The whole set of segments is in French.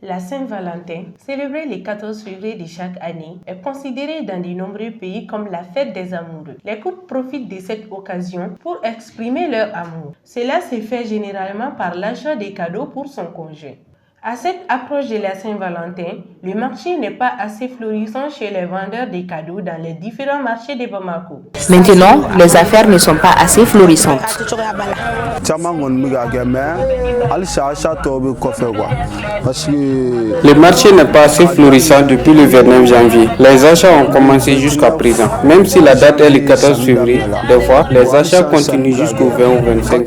La Saint-Valentin, célébrée le 14 février de chaque année, est considérée dans de nombreux pays comme la fête des amoureux. Les couples profitent de cette occasion pour exprimer leur amour. Cela se fait généralement par l'achat des cadeaux pour son conjoint. À cette approche de la Saint-Valentin, le marché n'est pas assez florissant chez les vendeurs de cadeaux dans les différents marchés de Bamako. Maintenant, les affaires ne sont pas assez florissantes. Le marché n'est pas assez florissant depuis le 29 janvier. Les achats ont commencé jusqu'à présent. Même si la date est le 14 février, des fois, les achats continuent jusqu'au 20 ou 25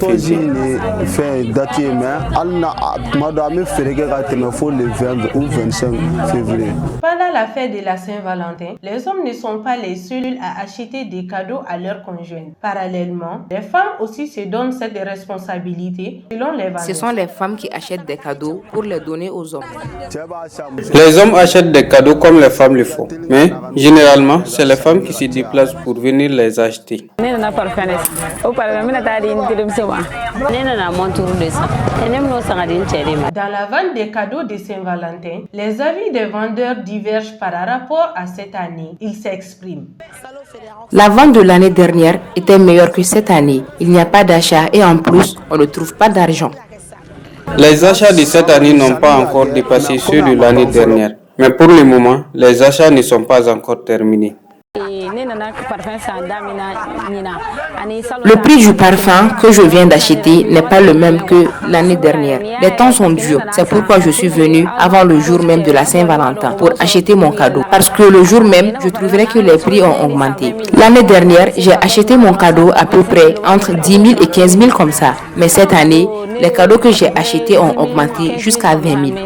février. Pendant la fête de la Saint-Valentin, les hommes ne sont pas les seuls à acheter des cadeaux à leurs conjoints. Parallèlement, les femmes aussi se donnent cette responsabilité selon les vendeurs. Ce sont les femmes qui achètent des cadeaux pour les donner aux hommes. Les hommes achètent des cadeaux comme les femmes le font. Mais, généralement, c'est les femmes qui se déplacent pour venir les acheter. Dans la vente des cadeaux de Saint-Valentin, les avis des vendeurs divergent par rapport à cette année. Ils s'expriment. La vente de l'année dernière était meilleure que cette année. Il n'y a pas d'achat et en plus, on ne trouve pas d'argent. Les achats de cette année n'ont pas encore dépassé ceux de l'année dernière. Mais pour le moment, les achats ne sont pas encore terminés. Le prix du parfum que je viens d'acheter n'est pas le même que l'année dernière. Les temps sont durs. C'est pourquoi je suis venue avant le jour même de la Saint-Valentin pour acheter mon cadeau. Parce que le jour même, je trouverais que les prix ont augmenté. L'année dernière, j'ai acheté mon cadeau à peu près entre 10 000 et 15 000 comme ça. Mais cette année, les cadeaux que j'ai achetés ont augmenté jusqu'à 20 000.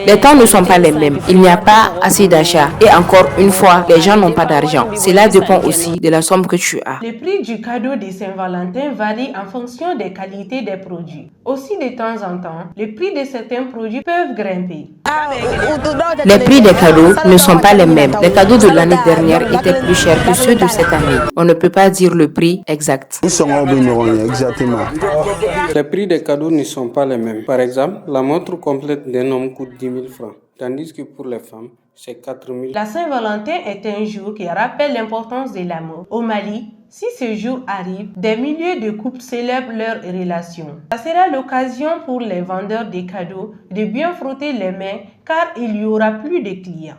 Les temps ne sont pas les mêmes. Il n'y a pas assez d'achats. Et encore une fois, les gens n'ont pas d'argent. Cela dépend aussi de la somme que tu as. Le prix du cadeau de Saint-Valentin varie en fonction des qualités des produits. Aussi, de temps en temps, les prix de certains produits peuvent grimper. Les prix des cadeaux ne sont pas les mêmes. Les cadeaux de l'année dernière étaient plus chers que ceux de cette année. On ne peut pas dire le prix exact. Les prix des cadeaux ne sont pas les mêmes. Par exemple, la montre complète d'un homme coûte 10 000 francs, tandis que pour les femmes, c'est 4 000. La Saint-Valentin est un jour qui rappelle l'importance de l'amour. Au Mali, si ce jour arrive, des milliers de couples célèbrent leur relation. Ça sera l'occasion pour les vendeurs de cadeaux de bien frotter les mains car il y aura plus de clients.